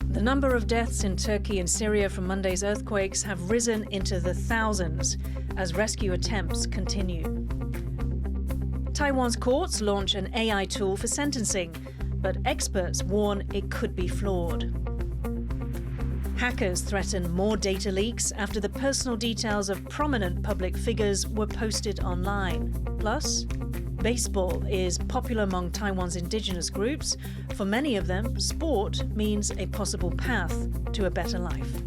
The number of deaths in Turkey and Syria from Monday's earthquakes have risen into the thousands as rescue attempts continue. Taiwan's courts launch an AI tool for sentencing, but experts warn it could be flawed. Hackers threaten more data leaks after the personal details of prominent public figures were posted online. Plus, baseball is popular among Taiwan's indigenous groups. For many of them, sport means a possible path to a better life.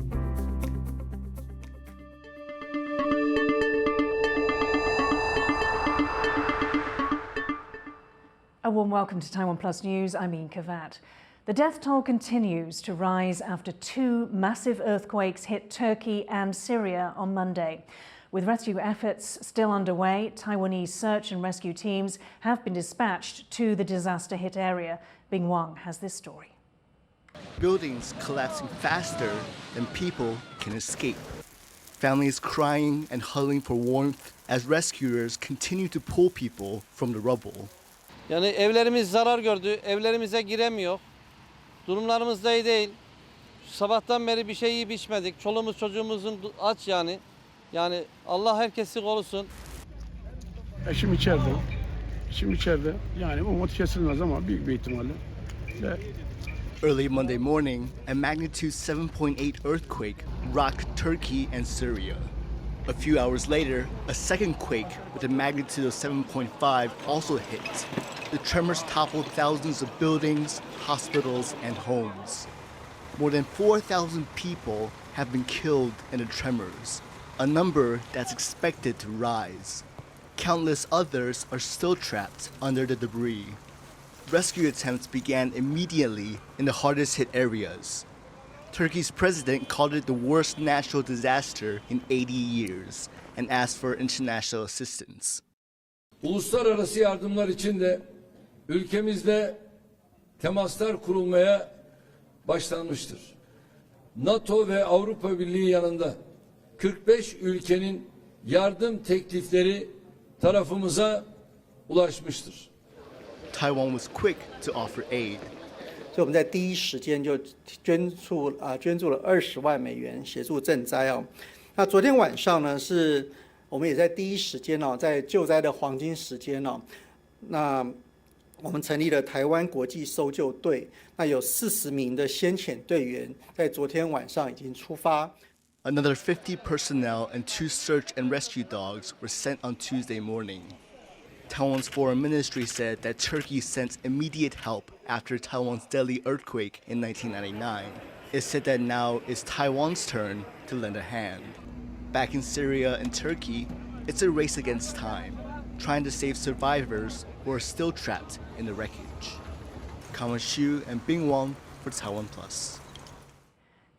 A warm welcome to TaiwanPlus News. I'm Yin Khvat. The death toll continues to rise after two massive earthquakes hit Turkey and Syria on Monday. With rescue efforts still underway, Taiwanese search and rescue teams have been dispatched to the disaster-hit area. Bing Wang has this story. Buildings collapsing faster than people can escape. Families crying and huddling for warmth as rescuers continue to pull people from the rubble. Yani evlerimiz zarar gördü, evlerimize giremiyor. Durumlarımız da iyi değil. Sabahtan beri bir şey yiyip içmedik. Çoluğumuz çocuğumuzun aç yani. Yani Allah herkesi korusun. Eşim içeride. Yani umut kesilmez ama büyük bir ihtimalle. Early Monday morning, a magnitude 7.8 earthquake rocked Turkey and Syria. A few hours later, a second quake with a magnitude of 7.5 also hit. The tremors toppled thousands of buildings, hospitals, and homes. More than 4,000 people have been killed in the tremors, a number that's expected to rise. Countless others are still trapped under the debris. Rescue attempts began immediately in the hardest hit areas. Turkey's president called it the worst natural disaster in 80 years and asked for international assistance. Uluslararası yardımlar için de ülkemizde temaslar kurulmaya başlanmıştır. NATO ve Avrupa Birliği yanında 45 ülkenin yardım teklifleri tarafımıza ulaşmıştır. Taiwan was quick to offer aid. 所以我们在第一时间就捐助了20万美元协助赈灾哦。那昨天晚上呢，是我们也在第一时间哦，在救灾的黄金时间哦，那我们成立了台湾国际搜救队，那有40名的先遣队员在昨天晚上已经出发。Another 50 personnel and 2 search and rescue dogs were sent on Tuesday morning. Taiwan's foreign ministry said that Turkey sent immediate help after Taiwan's deadly earthquake in 1999. It said that now it's Taiwan's turn to lend a hand. Back in Syria and Turkey, it's a race against time, trying to save survivors who are still trapped in the wreckage. Kaohsiung and Bing Wang for TaiwanPlus.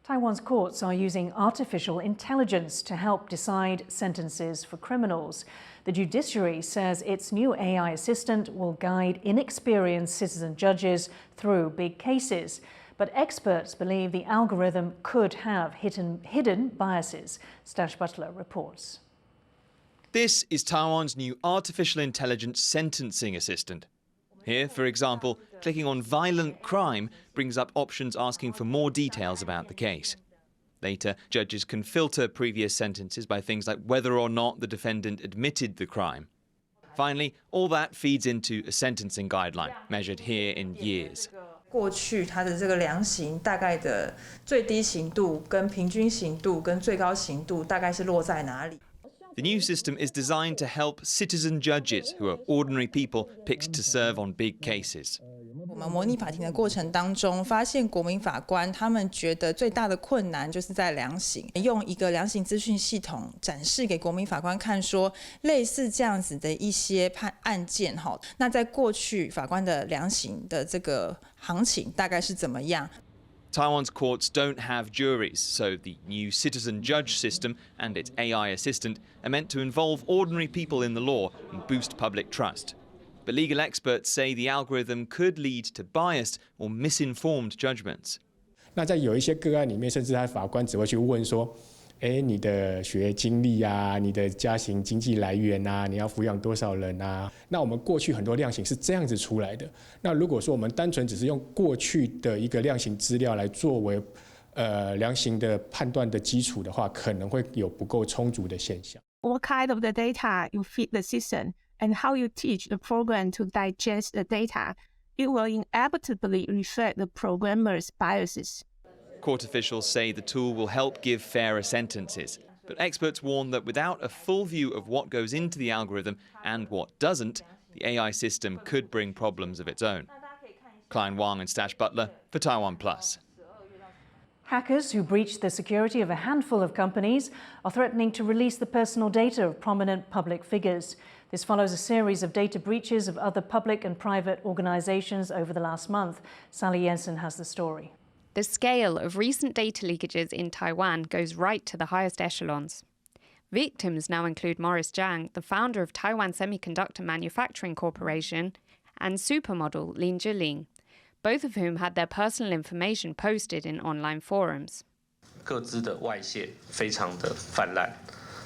Taiwan's courts are using artificial intelligence to help decide sentences for criminals. The judiciary says its new AI assistant will guide inexperienced citizen judges through big cases. But experts believe the algorithm could have hidden biases. Stash Butler reports. This is Taiwan's new artificial intelligence sentencing assistant. Here, for example, clicking on violent crime brings up options asking for more details about the case. Later, judges can filter previous sentences by things like whether or not the defendant admitted the crime. Finally, all that feeds into a sentencing guideline, measured here in years. 过去它的这个量刑大概的最低刑度跟平均刑度跟最高刑度大概是落在哪里？ The new system is designed to help citizen judges, who are ordinary people picked to serve on big cases. 我们模拟法庭的过程当中，发现国民法官他们觉得最大的困难就是在量刑，用一个量刑资讯系统展示给国民法官看，说类似这样子的一些案件哈，那在过去法官的量刑的这个行情大概是怎么样？ Taiwan's courts don't have juries, so the new citizen judge system and its AI assistant are meant to involve ordinary people in the law and boost public trust. But legal experts say the algorithm could lead to biased or misinformed judgments. 那在有一些个案里面，甚至他法官只会去问说，你的学业经历啊，你的家庭经济来源啊，你要抚养多少人啊？那我们过去很多量刑是这样子出来的。那如果说我们单纯只是用过去的一个量刑资料来作为量刑的判断的基础的话，可能会有不够充足的现象。What kind of the data you feed the system and how you teach the program to digest the data, it will inevitably reflect the programmer's biases. Court officials say the tool will help give fairer sentences, but experts warn that without a full view of what goes into the algorithm and what doesn't, the AI system could bring problems of its own. Klein Wang and Stash Butler for TaiwanPlus. Hackers who breached the security of a handful of companies are threatening to release the personal data of prominent public figures. This follows a series of data breaches of other public and private organizations over the last month. Sally Jensen has the story. The scale of recent data leakages in Taiwan goes right to the highest echelons. Victims now include Morris Zhang, the founder of Taiwan Semiconductor Manufacturing Corporation, and supermodel Lin Zhiling, both of whom had their personal information posted in online forums. 各自的外泄非常的泛滥，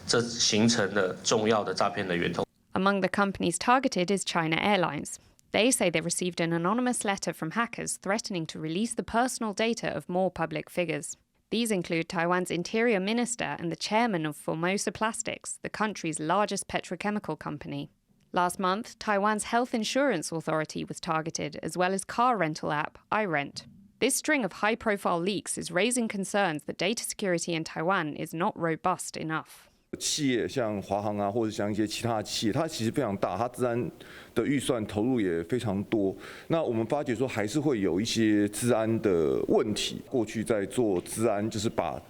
这形成了重要的诈骗的源头。 Among the companies targeted is China Airlines. They say they received an anonymous letter from hackers threatening to release the personal data of more public figures. These include Taiwan's interior minister and the chairman of Formosa Plastics, the country's largest petrochemical company. Last month, Taiwan's health insurance authority was targeted, as well as car rental app iRent. This string of high-profile leaks is raising concerns that data security in Taiwan is not robust enough. 企业像华航啊，或者像一些其他的企业，它其实非常大，它治安的预算投入也非常多。那我们发觉说，还是会有一些治安的问题。过去在做治安，就是把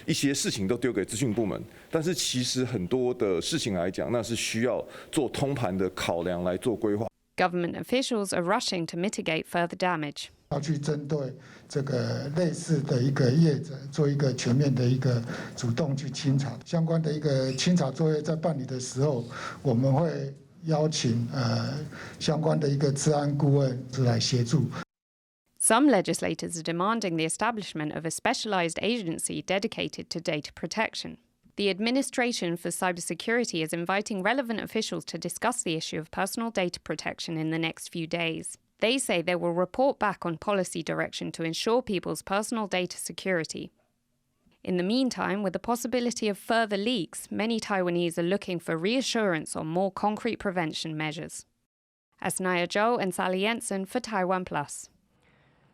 一些事情都丢给资讯部门，但是其实很多的事情来讲，那是需要做通盘的考量来做规划。 Government officials are rushing to mitigate further damage. 要去针对这个类似的一个业者做一个全面的一个主动去清查，相关的一个清查作业在办理的时候，我们会邀请相关的一个治安顾问来协助。 Some legislators are demanding the establishment of a specialized agency dedicated to data protection. The Administration for Cybersecurity is inviting relevant officials to discuss the issue of personal data protection in the next few days. They say they will report back on policy direction to ensure people's personal data security. In the meantime, with the possibility of further leaks, many Taiwanese are looking for reassurance on more concrete prevention measures. Asnaya Zhou and Sally Jensen for TaiwanPlus.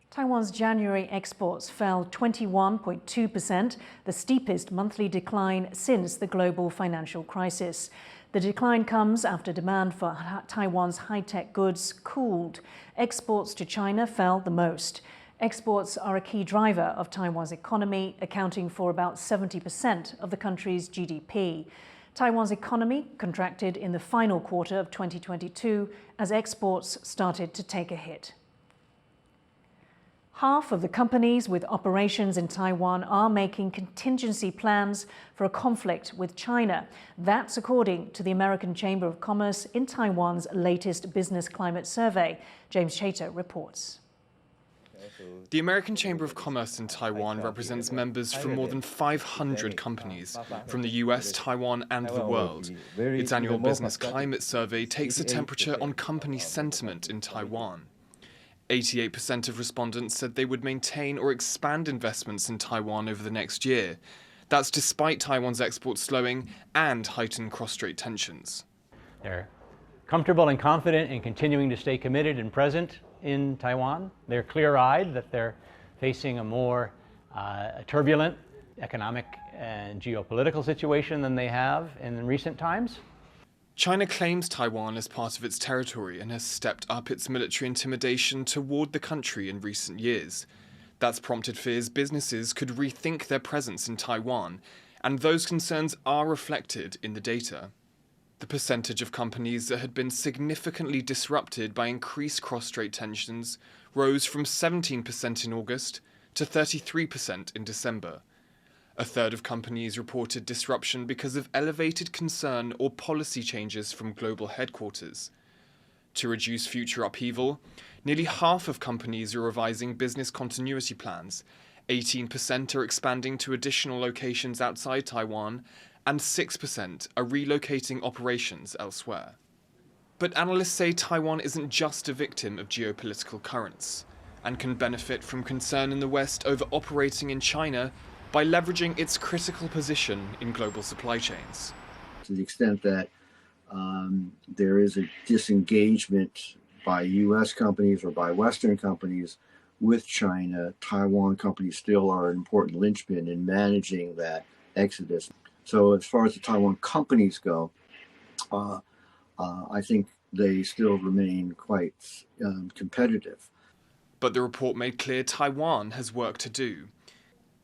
Taiwan's January exports fell 21.2%, the steepest monthly decline since the global financial crisis. The decline comes after demand for Taiwan's high-tech goods cooled. Exports to China fell the most. Exports are a key driver of Taiwan's economy, accounting for about 70% of the country's GDP. Taiwan's economy contracted in the final quarter of 2022 as exports started to take a hit. Half of the companies with operations in Taiwan are making contingency plans for a conflict with China. That's according to the American Chamber of Commerce in Taiwan's latest business climate survey. James Chater reports. The American Chamber of Commerce in Taiwan represents members from more than 500 companies from the US, Taiwan, and the world. Its annual business climate survey takes the temperature on company sentiment in Taiwan. 88% of respondents said they would maintain or expand investments in Taiwan over the next year. That's despite Taiwan's exports slowing and heightened cross-Strait tensions. They're comfortable and confident in continuing to stay committed and present in Taiwan. They're clear-eyed that they're facing a more turbulent economic and geopolitical situation than they have in recent times. China claims Taiwan as part of its territory and has stepped up its military intimidation toward the country in recent years. That's prompted fears businesses could rethink their presence in Taiwan, and those concerns are reflected in the data. The percentage of companies that had been significantly disrupted by increased cross-Strait tensions rose from 17% in August to 33% in December. A third of companies reported disruption because of elevated concern or policy changes from global headquarters. To reduce future upheaval, nearly half of companies are revising business continuity plans, 18% are expanding to additional locations outside Taiwan, and 6% are relocating operations elsewhere. But analysts say Taiwan isn't just a victim of geopolitical currents, and can benefit from concern in the West over operating in China by leveraging its critical position in global supply chains. To the extent that there is a disengagement by U.S. companies or by Western companies with China, Taiwan companies still are an important linchpin in managing that exodus. So as far as the Taiwan companies go, I think they still remain quite competitive. But the report made clear Taiwan has work to do.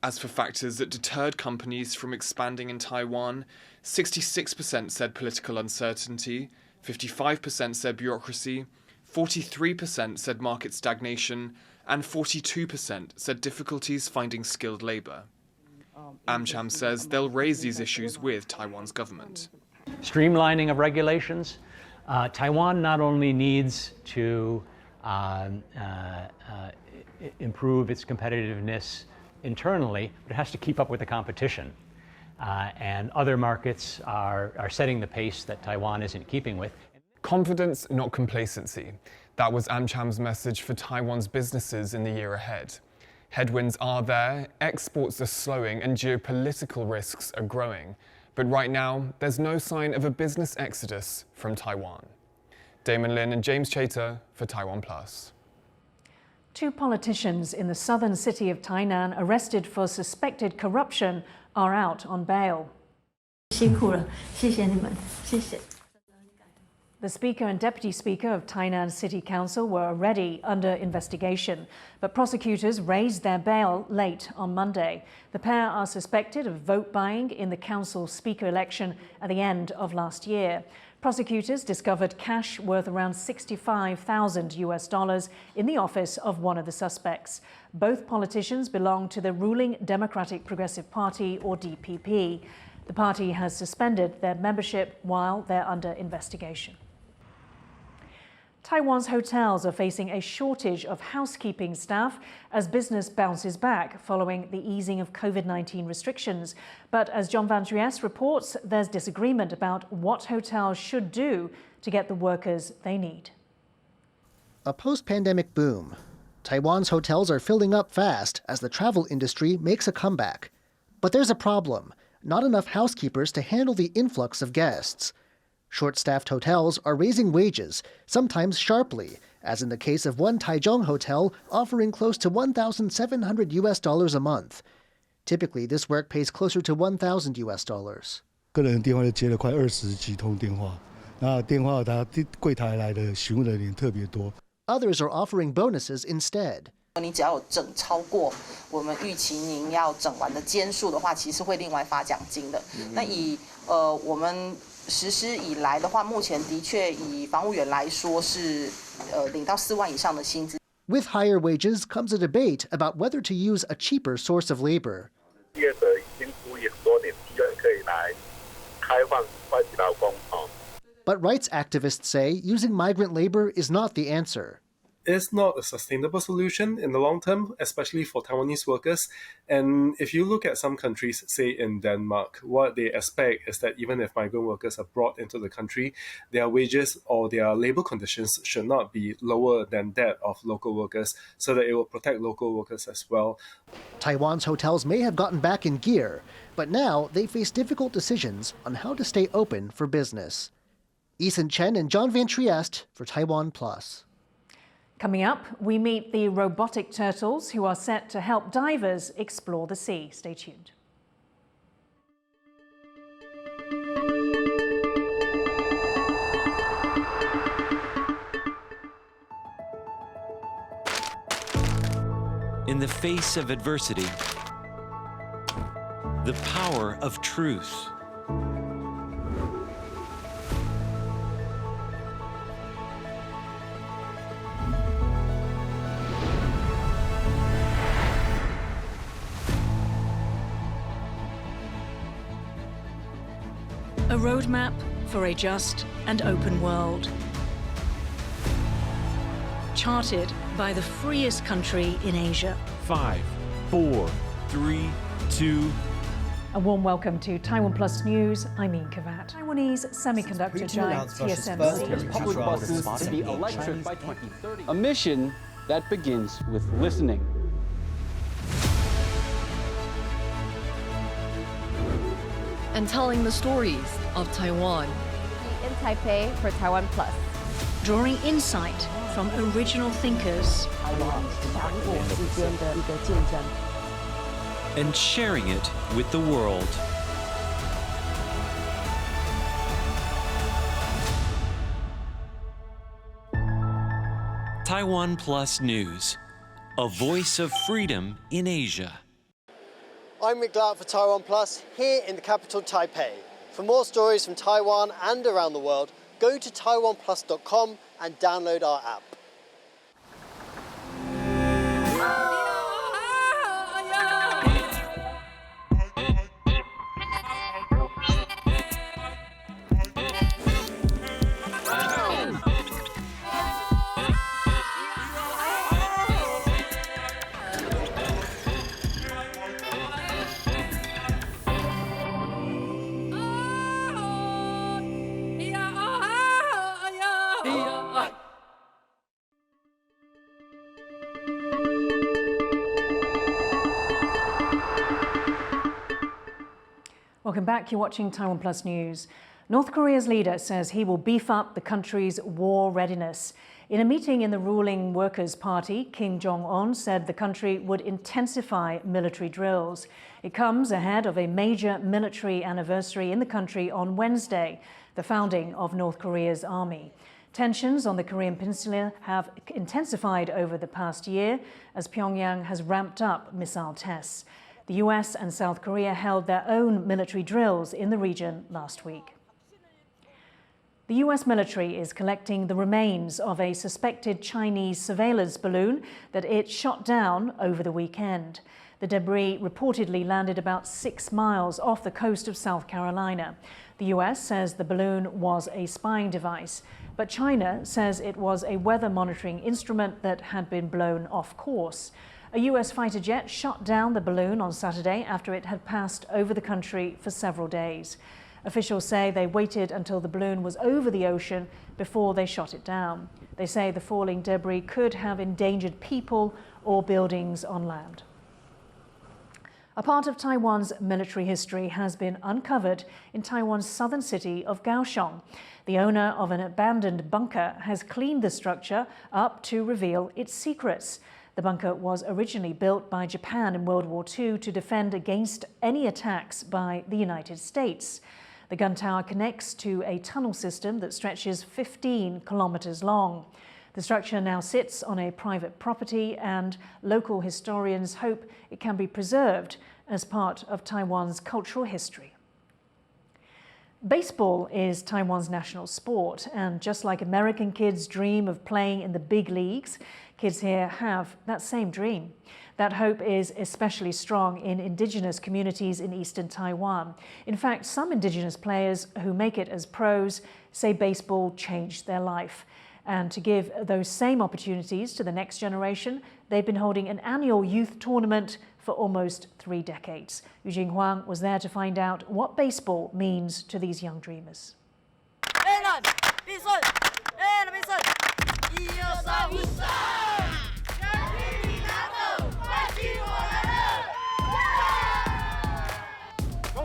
As for factors that deterred companies from expanding in Taiwan, 66% said political uncertainty, 55% said bureaucracy, 43% said market stagnation, and 42% said difficulties finding skilled labour. AmCham says they'll raise these issues with Taiwan's government. Streamlining of regulations. Taiwan not only needs to improve its competitiveness internally, but it has to keep up with the competition. And other markets are setting the pace that Taiwan isn't keeping with. Confidence, not complacency. That was AmCham's message for Taiwan's businesses in the year ahead. Headwinds are there, exports are slowing, and geopolitical risks are growing. But right now, there's no sign of a business exodus from Taiwan. Damon Lin and James Chater for TaiwanPlus. 2 politicians in the southern city of Tainan arrested for suspected corruption are out on bail. 辛苦了，谢谢你们，谢谢。 The Speaker and Deputy Speaker of Tainan City Council were already under investigation, but prosecutors raised their bail late on Monday. The pair are suspected of vote buying in the council speaker election at the end of last year. Prosecutors discovered cash worth around $65,000 in the office of one of the suspects. Both politicians belong to the ruling Democratic Progressive Party, or DPP. The party has suspended their membership while they're under investigation. Taiwan's hotels are facing a shortage of housekeeping staff as business bounces back following the easing of COVID-19 restrictions. But as John Van Trieste reports, there's disagreement about what hotels should do to get the workers they need. A post-pandemic boom. Taiwan's hotels are filling up fast as the travel industry makes a comeback. But there's a problem. Not enough housekeepers to handle the influx of guests. Short-staffed hotels are raising wages, sometimes sharply, as in the case of one Taichung hotel offering close to $1,700 a month. Typically, this work pays closer to $1,000. 个人电话就接了快20几通电话，那电话他柜台来的询问的人特别多。 Others are offering bonuses instead. 你只要有整超过我们预期您要整完的间数的话，其实会另外发奖金的。那以我们实施以来的话，目前的确以房务员来说是领到4万以上的薪资。 With higher wages comes a debate about whether to use a cheaper source of labor. 业者已经呼吁很多年，希望可以来开放外籍劳工。But rights activists say using migrant labor is not the answer. It's not a sustainable solution in the long term, especially for Taiwanese workers. And if you look at some countries, say in Denmark, what they expect is that even if migrant workers are brought into the country, their wages or their labor conditions should not be lower than that of local workers, so that it will protect local workers as well. Taiwan's hotels may have gotten back in gear, but now they face difficult decisions on how to stay open for business. Ethan Chen and John Van Trieste for TaiwanPlus. Coming up, we meet the robotic turtles who are set to help divers explore the sea. Stay tuned. In the face of adversity, the power of truth. A roadmap for a just and open world. Charted by the freest country in Asia. 5, 4, 3, 2. A warm welcome to TaiwanPlus News. I'm Yin Khvat. Taiwanese semiconductor giant TSMC. Public buses to be electric by 2030. A mission that begins with listening. And telling the stories of Taiwan. In Taipei for TaiwanPlus. Drawing insight from original thinkers. And sharing it with the world. TaiwanPlus News, a voice of freedom in Asia. I'm Yin Khvat for TaiwanPlus, here in the capital Taipei. For more stories from Taiwan and around the world, go to TaiwanPlus.com and download our app. Welcome back. You're watching TaiwanPlus News. North Korea's leader says he will beef up the country's war readiness. In a meeting in the ruling Workers' Party, Kim Jong-un said the country would intensify military drills. It comes ahead of a major military anniversary in the country on Wednesday, the founding of North Korea's army. Tensions on the Korean peninsula have intensified over the past year as Pyongyang has ramped up missile tests. The US and South Korea held their own military drills in the region last week. The US military is collecting the remains of a suspected Chinese surveillance balloon that it shot down over the weekend. The debris reportedly landed about 6 miles off the coast of South Carolina. The US says the balloon was a spying device, but China says it was a weather monitoring instrument that had been blown off course. A US fighter jet shot down the balloon on Saturday after it had passed over the country for several days. Officials say they waited until the balloon was over the ocean before they shot it down. They say the falling debris could have endangered people or buildings on land. A part of Taiwan's military history has been uncovered in Taiwan's southern city of Kaohsiung. The owner of an abandoned bunker has cleaned the structure up to reveal its secrets. The bunker was originally built by Japan in World War II to defend against any attacks by the United States. The gun tower connects to a tunnel system that stretches 15 kilometers long. The structure now sits on a private property, and local historians hope it can be preserved as part of Taiwan's cultural history. Baseball is Taiwan's national sport, and just like American kids dream of playing in the big leagues, kids here have that same dream. That hope is especially strong in indigenous communities in eastern Taiwan. In fact, some indigenous players who make it as pros say baseball changed their life. And to give those same opportunities to the next generation, they've been holding an annual youth tournament for almost 3 decades. Yu Jinghuang was there to find out what baseball means to these young dreamers.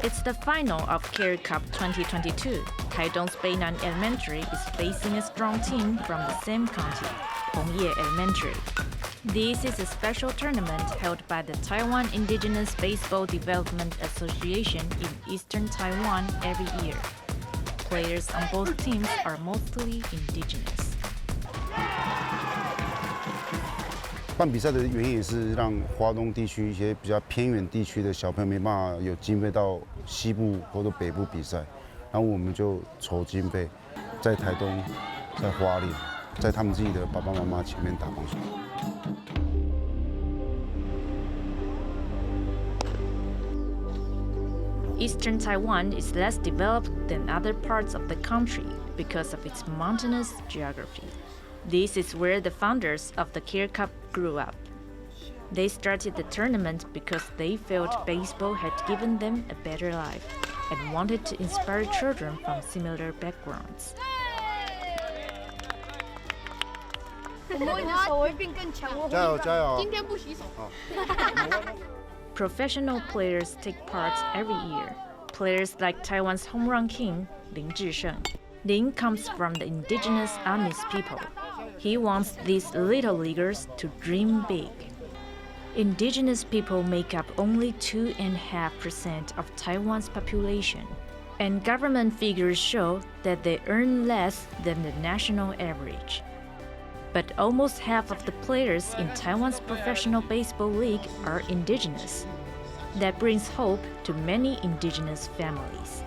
It's the final of Care Cup 2022. Taidong's Beinan Elementary is facing a strong team from the same county, Hongye Elementary. This is a special tournament held by the Taiwan Indigenous Baseball Development Association in eastern Taiwan every year. Players on both teams are mostly indigenous. 办比赛的原因也是让华东地区一些比较偏远地区的小朋友没办法有经费到西部或者北部比赛，然后我们就筹经费，在台东、在花莲，在他们自己的爸爸妈妈前面打棒球。 Eastern Taiwan is less developed than other parts of the country because of its mountainous geography. This is where the founders of the Care Cup grew up. They started the tournament because they felt baseball had given them a better life and wanted to inspire children from similar backgrounds. Professional players take part every year. Players like Taiwan's home run king, Ling Zhisheng. Ling comes from the indigenous Amis people. He wants these little leaguers to dream big. Indigenous people make up only 2.5% of Taiwan's population, and government figures show that they earn less than the national average. But almost half of the players in Taiwan's professional baseball league are indigenous. That brings hope to many indigenous families.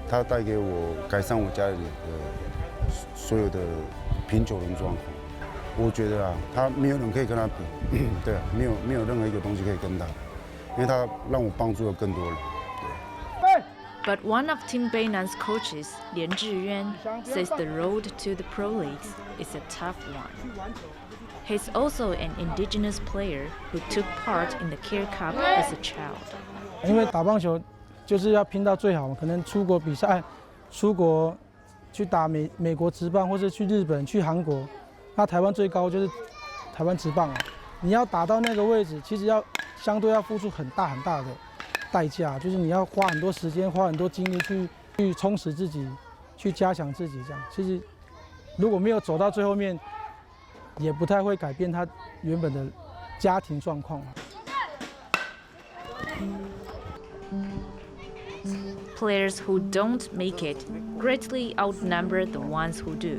他带给我改善我家里的所有的品酒人状况。我觉得啊，他没有人可以跟他比，对啊，没有任何一个东西可以跟他，因为他让我帮助了更多人。But one of Team Beinan's coaches, Lian Zhiyuan, says the road to the pro leagues is a tough one. He's also an indigenous player who took part in the Care Cup as a child. 因为打棒球就是要拼到最好，可能出国比赛，出国去打美国职棒，或是去日本、去韩国。那台湾最高就是台湾职棒啊！你要打到那个位置，其实相对要付出很大的代价，就是你要花很多时间、花很多精力去充实自己，去加强自己。这样，其实如果没有走到最后面，也不太会改变他原本的家庭状况。Players who don't make it greatly outnumber the ones who do.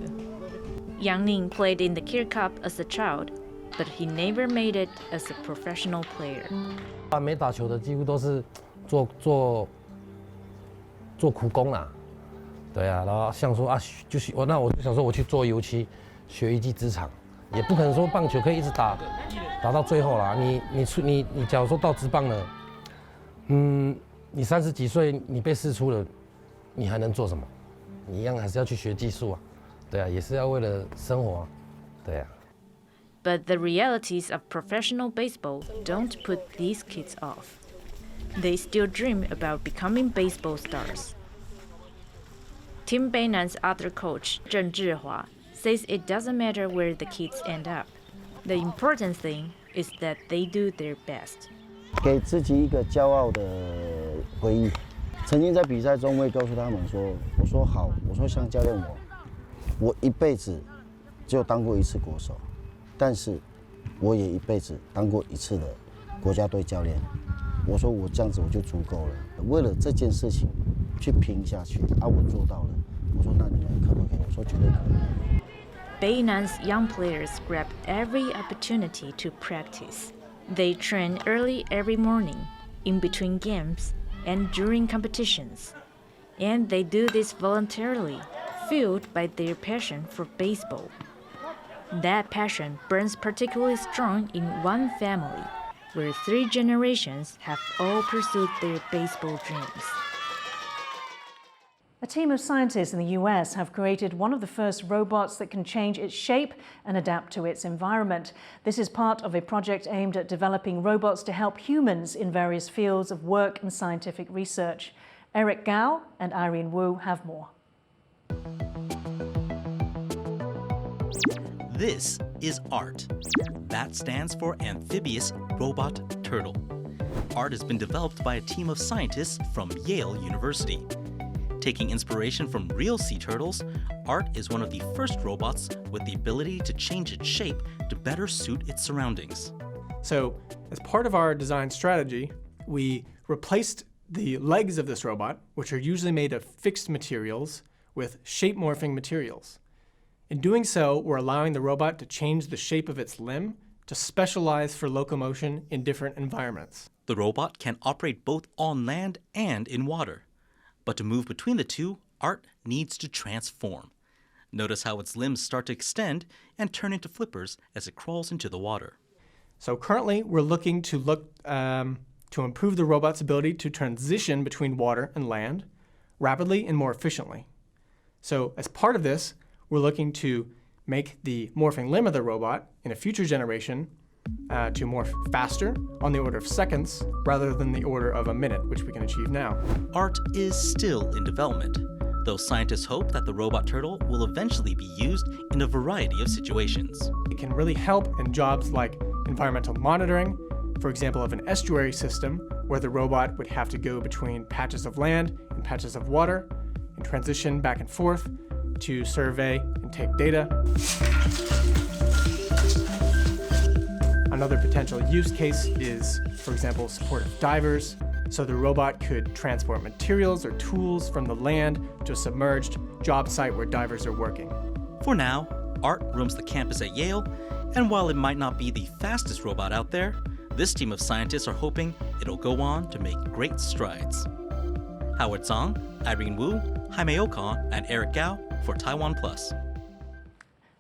Yang Ning played in the Care Cup as a child, but he never made it as a professional player. 没打球的几乎都是做苦工啦，对啊，然后想说啊，那我就想说我去做油漆，学一技之长，也不可能说棒球可以一直打到最后啦。你假如说到职棒了，你30几岁你被释出了，你还能做什么？你一样还是要去学技术啊。 对啊，也是要为了生活啊，对啊。But the realities of professional baseball don't put these kids off. They still dream about becoming baseball stars. Team Beinan's other coach, Zheng Zhihua, says it doesn't matter where the kids end up. The important thing is that they do their best. 给自己一个骄傲的回忆。曾经在比赛中，我也告诉他们说：“我说好，我说像教练我一辈子只有当过一次国手，但是我也一辈子当过一次的国家队教练。我说我这样子我就足够了。为了这件事情去拼下去，我做到了。我说那你们可不可以？我说绝对可以。” Beinan's young players grab every opportunity to practice. They train early every morning, in between games, and during competitions. And they do this voluntarily, fueled by their passion for baseball. That passion burns particularly strong in one family, where 3 generations have all pursued their baseball dreams. A team of scientists in the US have created one of the first robots that can change its shape and adapt to its environment. This is part of a project aimed at developing robots to help humans in various fields of work and scientific research. Eric Gao and Irene Wu have more. This is ART. That stands for Amphibious Robot Turtle. ART has been developed by a team of scientists from Yale University. Taking inspiration from real sea turtles, ART is one of the first robots with the ability to change its shape to better suit its surroundings. So, as part of our design strategy, we replaced the legs of this robot, which are usually made of fixed materials, with shape-morphing materials. In doing so, we're allowing the robot to change the shape of its limb to specialize for locomotion in different environments. The robot can operate both on land and in water. But to move between the two, ART needs to transform. Notice how its limbs start to extend and turn into flippers as it crawls into the water. So currently, we're looking to improve the robot's ability to transition between water and land rapidly and more efficiently. So as part of this, we're looking to make the morphing limb of the robot in a future generation to more faster, on the order of seconds, rather than the order of a minute, which we can achieve now. Art is still in development, though scientists hope that the robot turtle will eventually be used in a variety of situations. It can really help in jobs like environmental monitoring, for example, of an estuary system where the robot would have to go between patches of land and patches of water and transition back and forth to survey and take data. Another potential use case is, for example, support of divers, so the robot could transport materials or tools from the land to a submerged job site where divers are working. For now, Art roams the campus at Yale, and while it might not be the fastest robot out there, this team of scientists are hoping it'll go on to make great strides. Howard Song, Irene Wu, Jaime Okan, and Eric Gao for TaiwanPlus.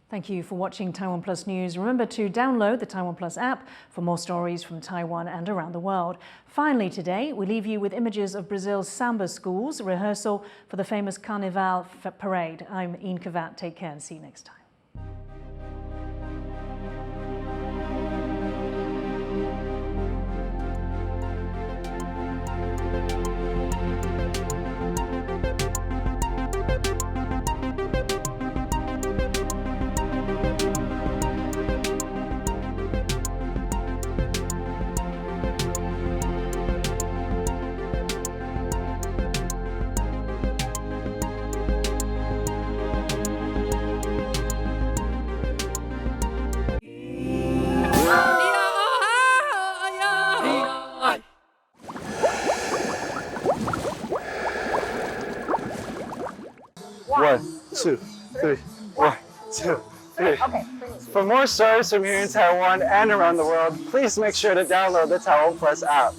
Thank you for watching TaiwanPlus News. Remember to download the TaiwanPlus app for more stories from Taiwan and around the world. Finally today, we leave you with images of Brazil's samba schools rehearsal for the famous Carnival parade. I'm Yin Khvat. Take care and see you next time. One, two, three. 1, 2, 3. Okay. For more stories from here in Taiwan and around the world, please make sure to download the TaiwanPlus app.